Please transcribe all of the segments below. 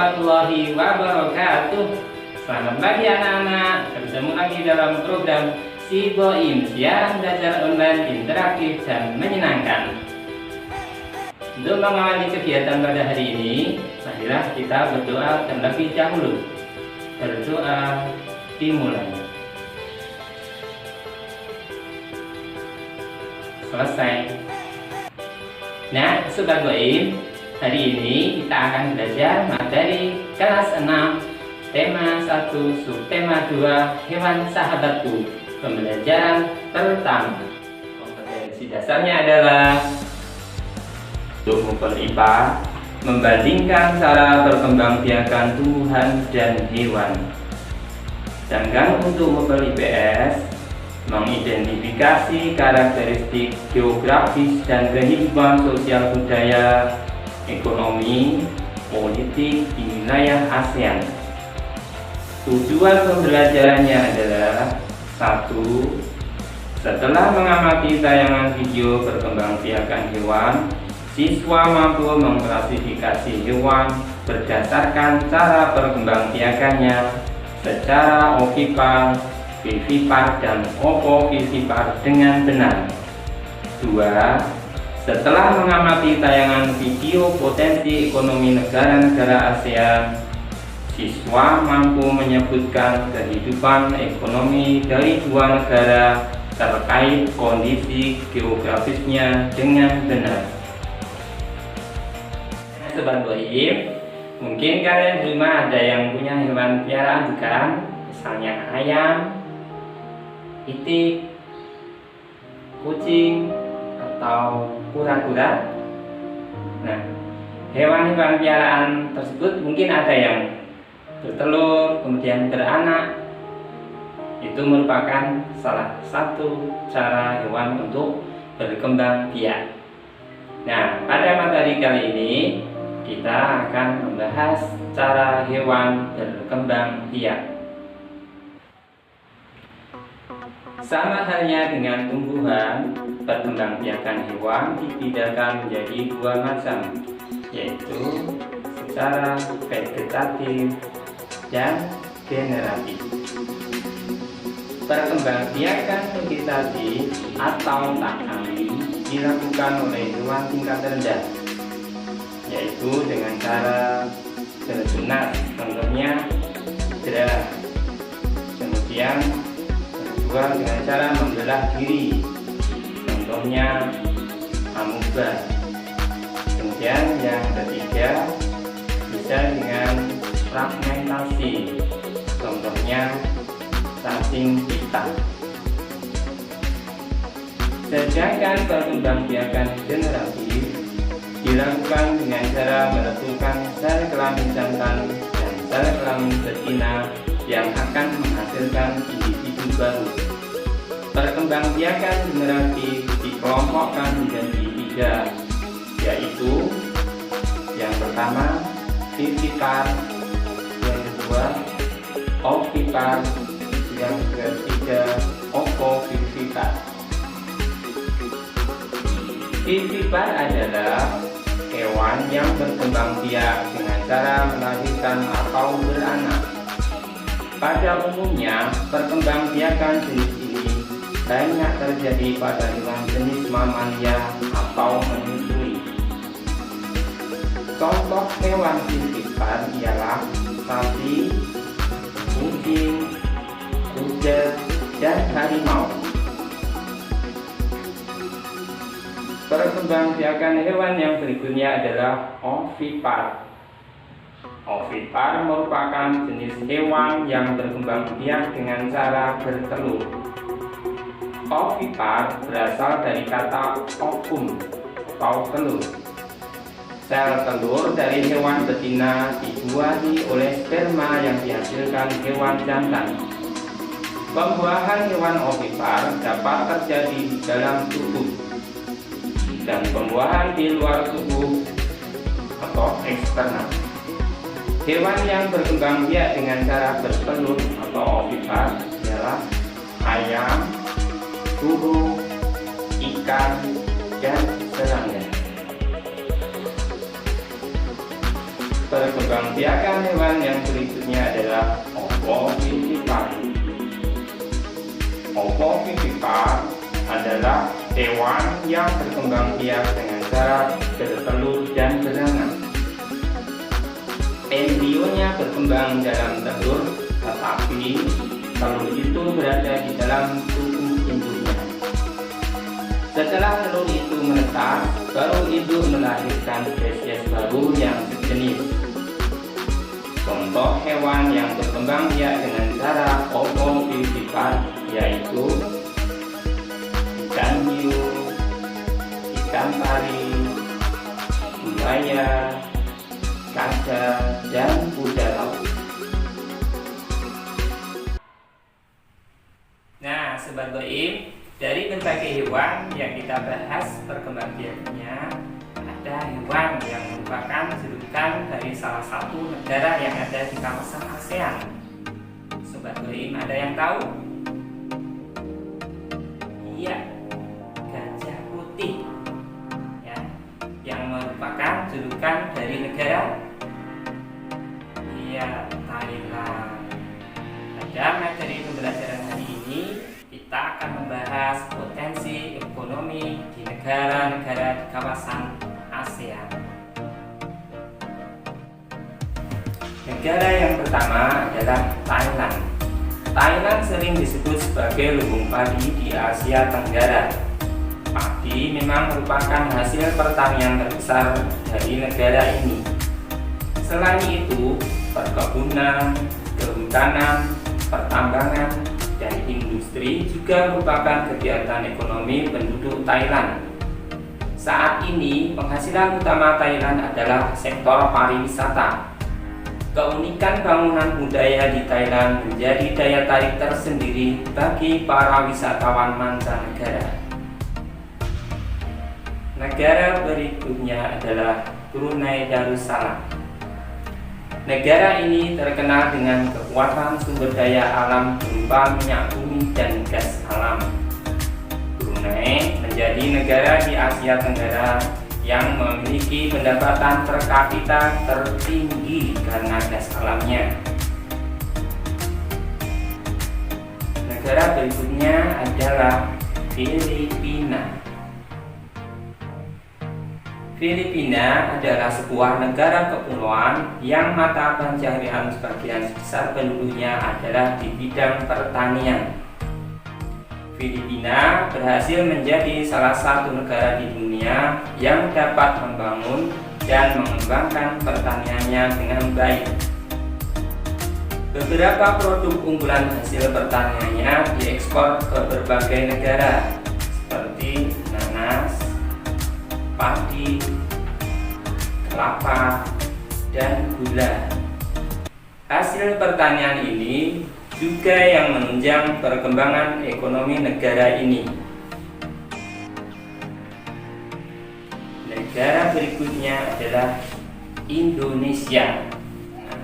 warahmatullahi wabarakatuh. Selamat pagi anak-anak, bertemu lagi dalam program Si Boim, siaran belajar online interaktif dan menyenangkan. Untuk mengawali kegiatan pada hari ini, marilah kita berdoa terlebih dahulu. Berdoa dimulai. Selesai. Nah, Sobat Boim, hari ini kita akan belajar materi kelas 6, tema 1, subtema 2, hewan sahabatku, pembelajaran pertama. Kompetensi dasarnya adalah untuk Mupel IPA, membandingkan cara berkembangbiakan tumbuhan dan hewan. Sedangkan untuk Mupel IPS, mengidentifikasi karakteristik geografis dan kehidupan sosial budaya, ekonomi, politik di wilayah ASEAN. Tujuan pembelajarannya adalah 1. Setelah mengamati tayangan video perkembangbiakan hewan, siswa mampu mengklasifikasi hewan berdasarkan cara perkembangbiakannya secara ovipar, vivipar, dan opovivipar dengan benar. 2. Setelah mengamati tayangan video potensi ekonomi negara-negara ASEAN, siswa mampu menyebutkan kehidupan ekonomi dari dua negara terkait kondisi geografisnya dengan benar. Sobat Boim, mungkin kalian di rumah ada yang punya hewan piaraan bukan? Misalnya ayam, itik, kucing, atau kura-kura. Nah, hewan-hewan piaraan tersebut mungkin ada yang bertelur, kemudian beranak. Itu merupakan salah satu cara hewan untuk berkembang biak. Nah, pada materi kali ini kita akan membahas cara hewan berkembang biak. Sama halnya dengan tumbuhan, perkembangbiakan hewan dibedakan menjadi dua macam, yaitu secara vegetatif dan generatif. Perkembangbiakan vegetatif atau takami dilakukan oleh hewan tingkat rendah, yaitu dengan cara bertunas, contohnya jerah. Kemudian kedua, dengan cara membelah diri, contohnya amuba. Kemudian yang ketiga bisa dengan fragmentasi, contohnya cacing pita. Sedangkan perkembangbiakan generatif dilakukan dengan cara menentukan sel kelamin jantan dan sel kelamin betina yang akan menghasilkan individu baru. Perkembangbiakan generatif dikelompokkan menjadi 3, yaitu yang pertama vivipar, yang kedua ovipar, yang ketiga opovivipar. Vivipar adalah hewan yang berkembang biak dengan cara melahirkan atau beranak. Pada umumnya, perkembangbiakan jenis ini banyak terjadi pada hewan jenis mamalia atau menyusui. Contoh hewan vivipar ialah sapi, kucing, kuda, dan harimau. Perkembangbiakan hewan yang berikutnya adalah ovipar. Ovipar merupakan jenis hewan yang berkembang biak dengan cara bertelur. Ovipar berasal dari kata ovum atau telur. Sel telur dari hewan betina dibuahi oleh sperma yang dihasilkan hewan jantan. Pembuahan hewan ovipar dapat terjadi di dalam tubuh dan pembuahan di luar tubuh atau eksternal. Hewan yang berkembang biak dengan cara bertelur atau ovipar adalah ayam, burung, ikan, dan serangga. Perkembangbiakan hewan yang berikutnya adalah ovovivipar. Ovovivipar adalah hewan yang berkembang biak dengan cara bertelur dan beranak. Embrionya berkembang dalam telur, tetapi telur itu berada di dalam tubuh induknya. Setelah telur itu menetas, baru induk melahirkan spesies baru yang sejenis. Contoh hewan yang berkembang biak dengan cara ovovivipar yaitu ikan hiu, ikan pari, buaya, kaca, dan kuda laut. Nah, Sobat Goib, dari berbagai hewan yang kita bahas perkembangbiakannya, ada hewan yang merupakan julukan dari salah satu negara yang ada di kawasan ASEAN. Sobat Goib, ada yang tahu? Iya, gajah putih, ya, yang merupakan julukan dari negara, iya, Thailand. Pada materi pembelajaran hari ini kita akan membahas potensi ekonomi di negara-negara di kawasan ASEAN. Negara yang pertama adalah Thailand. Thailand sering disebut sebagai lumbung padi di Asia Tenggara. Padi memang merupakan hasil pertanian terbesar dari negara ini. Selain itu, perkebunan, kehutanan, pertambangan, dan industri juga merupakan kegiatan ekonomi penduduk Thailand. Saat ini, penghasilan utama Thailand adalah sektor pariwisata. Keunikan bangunan budaya di Thailand menjadi daya tarik tersendiri bagi para wisatawan mancanegara. Negara berikutnya adalah Brunei Darussalam. Negara ini terkenal dengan kekuatan sumber daya alam berupa minyak bumi dan gas alam. Brunei menjadi negara di Asia Tenggara yang memiliki pendapatan per kapita tertinggi karena gas alamnya. Negara berikutnya adalah Filipina. Filipina adalah sebuah negara kepulauan yang mata pencaharian sebagian besar penduduknya adalah di bidang pertanian. Filipina berhasil menjadi salah satu negara di dunia yang dapat membangun dan mengembangkan pertaniannya dengan baik. Beberapa produk unggulan hasil pertaniannya diekspor ke berbagai negara seperti nanas, padi, kelapa, dan gula. Hasil pertanian ini juga yang menunjang perkembangan ekonomi negara ini. Negara berikutnya adalah Indonesia. Nah,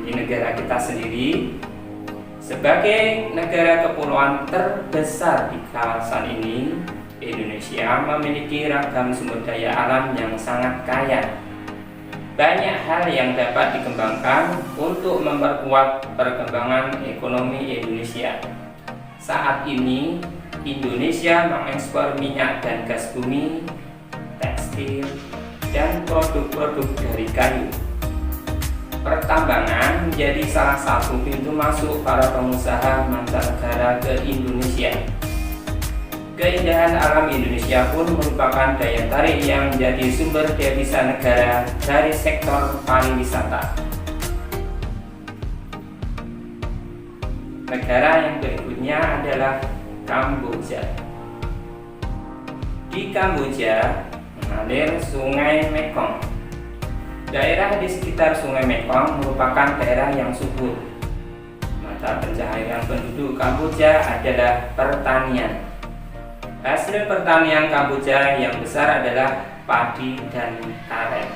ini negara kita sendiri. Sebagai negara kepulauan terbesar di kawasan ini, Indonesia memiliki ragam sumber daya alam yang sangat kaya. Banyak hal yang dapat dikembangkan untuk memperkuat perkembangan ekonomi Indonesia. Saat ini, Indonesia mengekspor minyak dan gas bumi, tekstil, dan produk-produk dari kayu. Pertambangan menjadi salah satu pintu masuk para pengusaha mancanegara ke Indonesia. Keindahan alam Indonesia pun merupakan daya tarik yang menjadi sumber devisa negara dari sektor pariwisata. Negara yang berikutnya adalah Kamboja. Di Kamboja mengalir Sungai Mekong. Daerah di sekitar Sungai Mekong merupakan daerah yang subur. Mata pencaharian penduduk Kamboja adalah pertanian. Hasil pertanian Kamboja yang besar adalah padi dan karet.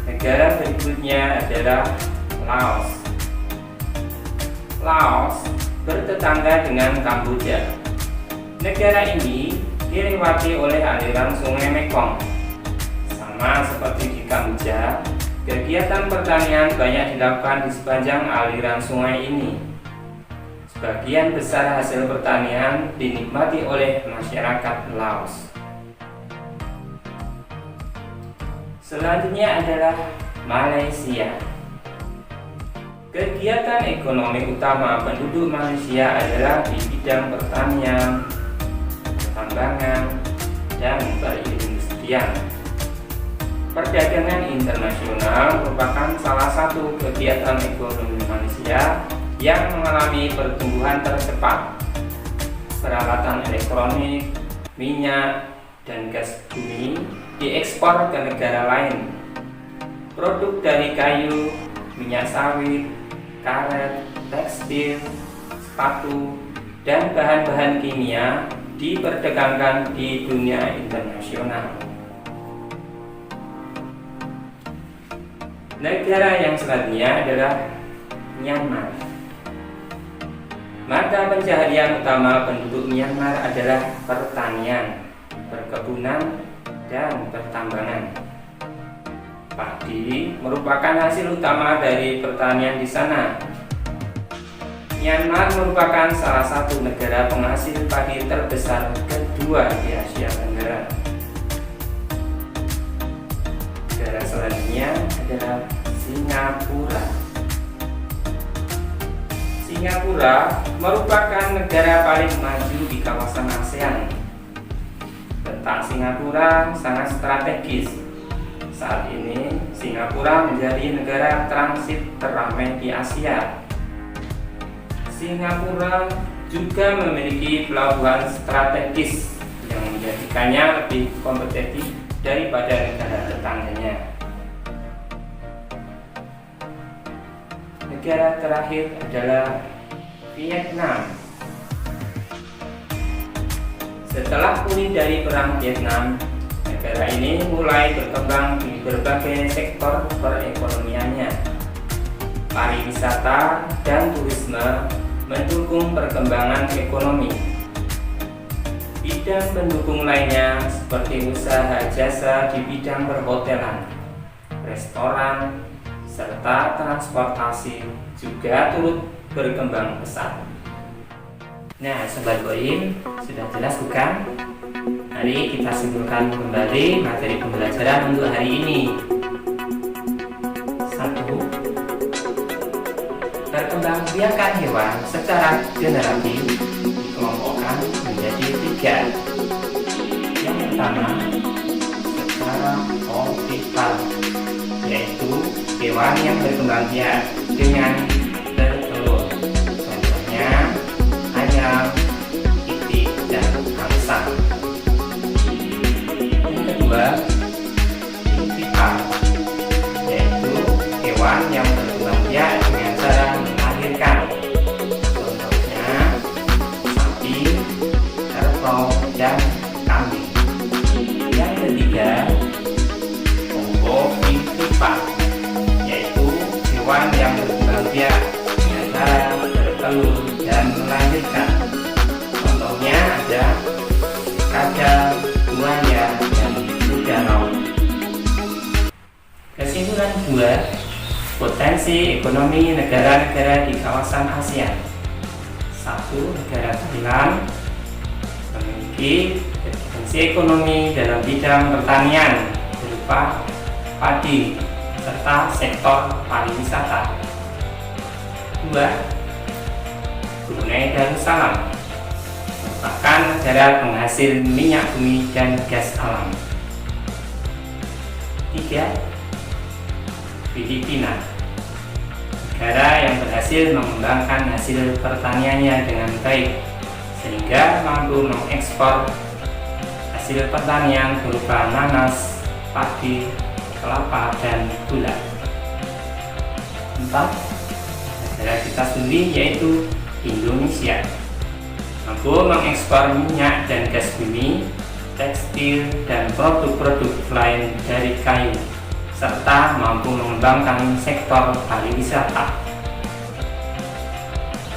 Negara berikutnya adalah Laos. Laos bertetangga dengan Kamboja. Negara ini dilewati oleh aliran Sungai Mekong. Kegiatan pertanian banyak dilakukan di sepanjang aliran sungai ini. Sebagian besar hasil pertanian dinikmati oleh masyarakat Laos. Selanjutnya adalah Malaysia. Kegiatan ekonomi utama penduduk Malaysia adalah di bidang pertanian, pertambangan, dan perindustrian. Perdagangan internasional merupakan salah satu kegiatan ekonomi Malaysia yang mengalami pertumbuhan tercepat. Peralatan elektronik, minyak, dan gas bumi diekspor ke negara lain. Produk dari kayu, minyak sawit, karet, tekstil, sepatu, dan bahan-bahan kimia diperdagangkan di dunia internasional. Negara yang selanjutnya adalah Myanmar. Mata pencaharian utama penduduk Myanmar adalah pertanian, perkebunan, dan pertambangan. Padi merupakan hasil utama dari pertanian di sana. Myanmar merupakan salah satu negara penghasil padi terbesar kedua di Asia Tenggara. Negara selanjutnya adalah Singapura. Singapura merupakan negara paling maju di kawasan ASEAN. Letak Singapura sangat strategis. Saat ini, Singapura menjadi negara transit teramai di Asia. Singapura juga memiliki pelabuhan strategis yang menjadikannya lebih kompetitif daripada negara tetangganya. Negara terakhir adalah Vietnam. Setelah pulih dari perang Vietnam, negara ini mulai berkembang di berbagai sektor perekonomiannya. Pariwisata dan turisme mendukung perkembangan ekonomi. Bidang pendukung lainnya seperti usaha jasa di bidang perhotelan, restoran, serta transportasi juga turut berkembang pesat. Nah, Sobat Boim, sudah jelas bukan? Mari kita simpulkan kembali materi pembelajaran untuk hari ini. 1. Perkembangbiakan hewan secara generatif dikelompokkan menjadi 3. Yang pertama, secara ovipa, yaitu hewan yang berkembang biak dengan bertelur. Contohnya ayam, itik, dan angsa. Yang kedua, invivipar, yaitu hewan yang berkembang biak dengan cara melahirkan. Contohnya sapi, kerbau, dan kambing. Yang ketiga, ovovivipar, yaitu hewan yang berkembang biak dengan cara bertelur dan melahirkan. Contohnya ada kadal, buaya, dan udara. Kesimpulan 2, potensi ekonomi negara-negara di kawasan ASEAN. 1. Negara Thailand memiliki potensi ekonomi dalam bidang pertanian berupa padi serta sektor pariwisata. 2. Brunei Darussalam merupakan negara penghasil minyak bumi dan gas alam. 3. Filipina, negara yang berhasil mengembangkan hasil pertaniannya dengan baik sehingga mampu mengekspor hasil pertanian berupa nanas, padi, kelapa, dan gula. 4. Negara kita sendiri yaitu Indonesia, mampu mengekspor minyak dan gas bumi, tekstil, dan produk-produk lain dari kayu, serta mampu mengembangkan sektor pariwisata.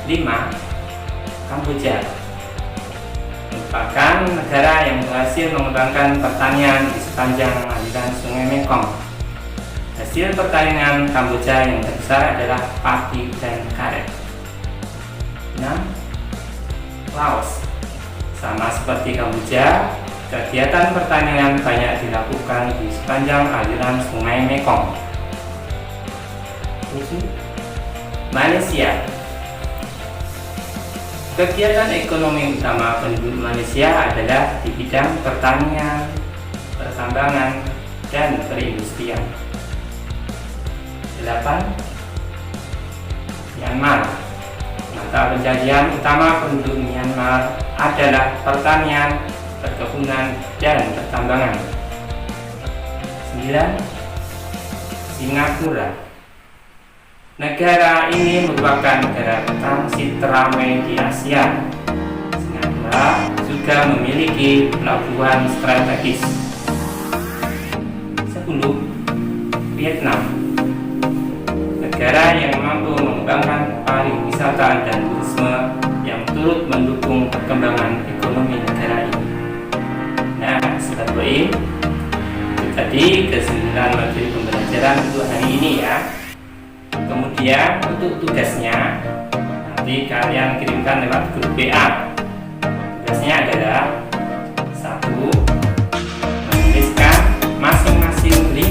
5. Kamboja merupakan negara yang berhasil mengembangkan pertanian di sepanjang aliran Sungai Mekong Hasil pertanian Kamboja yang terbesar adalah padi dan karet. 6. Laos. Sama seperti Kamboja, kegiatan pertanian banyak dilakukan di sepanjang aliran Sungai Mekong. 7. Malaysia. Kegiatan ekonomi utama penduduk Malaysia adalah di bidang pertanian, pertambangan, dan perindustrian. 8. Myanmar. Mata pencaharian utama penduduk Myanmar adalah pertanian, perkebunan, dan pertambangan. 9. Singapura. Negara ini merupakan negara transit teramai di Asia. Singapura juga memiliki pelabuhan strategis. 10. Vietnam. Negara yang mampu mengembangkan pariwisata dan turisme yang turut mendukung perkembangan ekonomi negara ini. Nah, Sobat Boim, itu tadi keseluruhan materi pembelajaran untuk hari ini ya. Kemudian untuk tugasnya nanti kalian kirimkan lewat grup WA. Tugasnya adalah 1. Menuliskan masing-masing 5